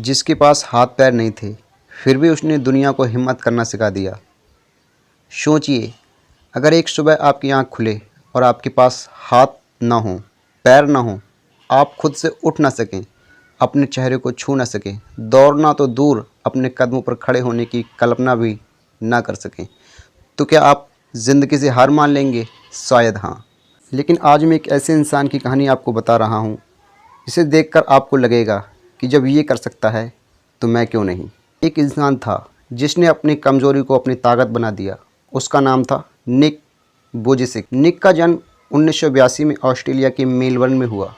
जिसके पास हाथ पैर नहीं थे, फिर भी उसने दुनिया को हिम्मत करना सिखा दिया। सोचिए, अगर एक सुबह आपकी आँख खुले और आपके पास हाथ ना हो, पैर ना हो, आप खुद से उठ ना सकें, अपने चेहरे को छू ना सकें, दौड़ना तो दूर अपने कदमों पर खड़े होने की कल्पना भी ना कर सकें, तो क्या आप ज़िंदगी से हार मान लेंगे? शायद हाँ। लेकिन आज मैं एक ऐसे इंसान की कहानी आपको बता रहा हूँ, जिसे देखकर आपको लगेगा कि जब ये कर सकता है तो मैं क्यों नहीं। एक इंसान था जिसने अपनी कमज़ोरी को अपनी ताकत बना दिया। उसका नाम था निक वोजिसिक। निक का जन्म 1982 में ऑस्ट्रेलिया के मेलबर्न में हुआ।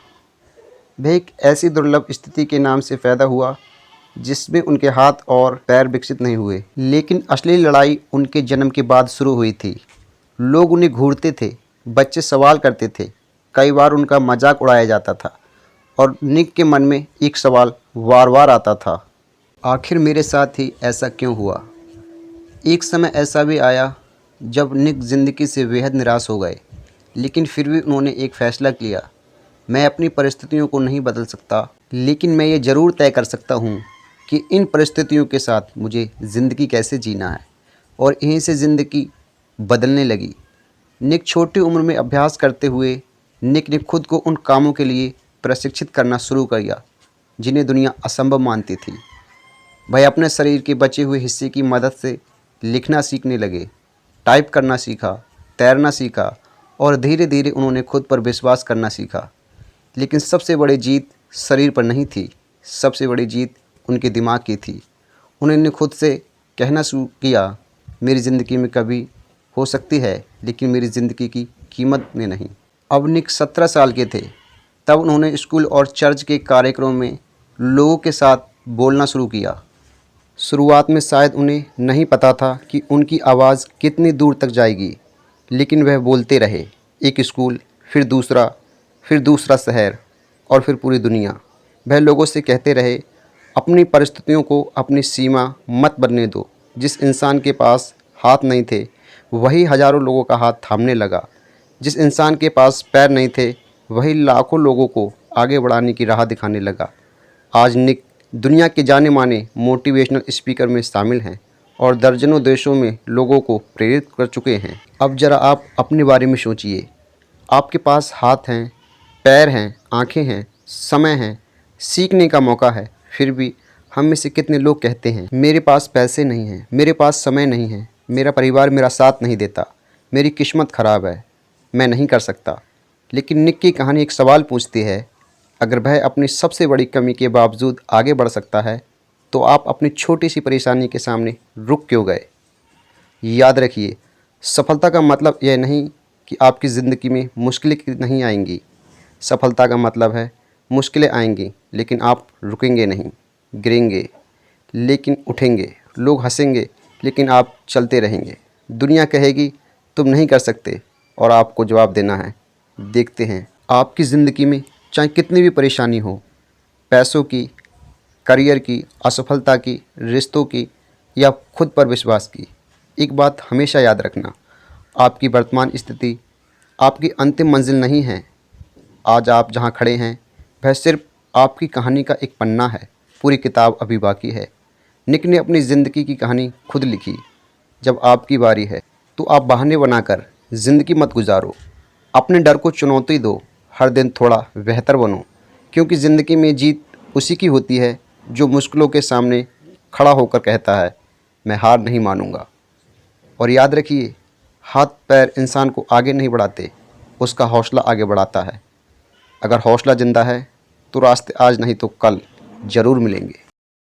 वह एक ऐसी दुर्लभ स्थिति के नाम से पैदा हुआ जिसमें उनके हाथ और पैर विकसित नहीं हुए। लेकिन असली लड़ाई उनके जन्म के बाद शुरू हुई थी। लोग उन्हें घूरते थे, बच्चे सवाल करते थे, कई बार उनका मजाक उड़ाया जाता था और निक के मन में एक सवाल वार वार आता था, आखिर मेरे साथ ही ऐसा क्यों हुआ। एक समय ऐसा भी आया जब निक ज़िंदगी से बेहद निराश हो गए, लेकिन फिर भी उन्होंने एक फ़ैसला किया, मैं अपनी परिस्थितियों को नहीं बदल सकता, लेकिन मैं ये ज़रूर तय कर सकता हूँ कि इन परिस्थितियों के साथ मुझे ज़िंदगी कैसे जीना है। और यहीं से ज़िंदगी बदलने लगी। निक छोटी उम्र में अभ्यास करते हुए निक ने खुद को उन कामों के लिए प्रशिक्षित करना शुरू किया जिन्हें दुनिया असंभव मानती थी। वह अपने शरीर के बचे हुए हिस्से की मदद से लिखना सीखने लगे, टाइप करना सीखा, तैरना सीखा और धीरे धीरे उन्होंने खुद पर विश्वास करना सीखा। लेकिन सबसे बड़ी जीत शरीर पर नहीं थी, सबसे बड़ी जीत उनके दिमाग की थी। उन्होंने खुद से कहना शुरू किया, मेरी ज़िंदगी में कभी हो सकती है, लेकिन मेरी ज़िंदगी की कीमत में नहीं। अब निक 17 साल के थे तब उन्होंने स्कूल और चर्च के कार्यक्रमों में लोगों के साथ बोलना शुरू किया। शुरुआत में शायद उन्हें नहीं पता था कि उनकी आवाज़ कितनी दूर तक जाएगी, लेकिन वह बोलते रहे। एक स्कूल, फिर दूसरा शहर और फिर पूरी दुनिया। वह लोगों से कहते रहे, अपनी परिस्थितियों को अपनी सीमा मत बनने दो। जिस इंसान के पास हाथ नहीं थे, वही हज़ारों लोगों का हाथ थामने लगा। जिस इंसान के पास पैर नहीं थे, वही लाखों लोगों को आगे बढ़ाने की राह दिखाने लगा। आज निक दुनिया के जाने माने मोटिवेशनल स्पीकर में शामिल हैं और दर्जनों देशों में लोगों को प्रेरित कर चुके हैं। अब ज़रा आप अपने बारे में सोचिए, आपके पास हाथ हैं, पैर हैं, आँखें हैं, समय है, सीखने का मौका है, फिर भी हम में से कितने लोग कहते हैं, मेरे पास पैसे नहीं हैं, मेरे पास समय नहीं है, मेरा परिवार मेरा साथ नहीं देता, मेरी किस्मत ख़राब है, मैं नहीं कर सकता। लेकिन निक की कहानी एक सवाल पूछती है, अगर वह अपनी सबसे बड़ी कमी के बावजूद आगे बढ़ सकता है, तो आप अपनी छोटी सी परेशानी के सामने रुक क्यों गए? याद रखिए, सफलता का मतलब यह नहीं कि आपकी ज़िंदगी में मुश्किलें नहीं आएंगी। सफलता का मतलब है मुश्किलें आएंगी, लेकिन आप रुकेंगे नहीं, गिरेंगे लेकिन उठेंगे, लोग हंसेंगे लेकिन आप चलते रहेंगे। दुनिया कहेगी तुम नहीं कर सकते और आपको जवाब देना है, देखते हैं। आपकी ज़िंदगी में चाहे कितनी भी परेशानी हो, पैसों की, करियर की, असफलता की, रिश्तों की या खुद पर विश्वास की, एक बात हमेशा याद रखना, आपकी वर्तमान स्थिति आपकी अंतिम मंजिल नहीं है। आज आप जहां खड़े हैं, वह सिर्फ आपकी कहानी का एक पन्ना है, पूरी किताब अभी बाकी है। निक ने अपनी ज़िंदगी की कहानी खुद लिखी। जब आपकी बारी है तो आप बहाने बनाकर ज़िंदगी मत गुजारो, अपने डर को चुनौती दो, हर दिन थोड़ा बेहतर बनो, क्योंकि ज़िंदगी में जीत उसी की होती है जो मुश्किलों के सामने खड़ा होकर कहता है, मैं हार नहीं मानूंगा। और याद रखिए, हाथ पैर इंसान को आगे नहीं बढ़ाते, उसका हौसला आगे बढ़ाता है। अगर हौसला ज़िंदा है तो रास्ते आज नहीं तो कल ज़रूर मिलेंगे।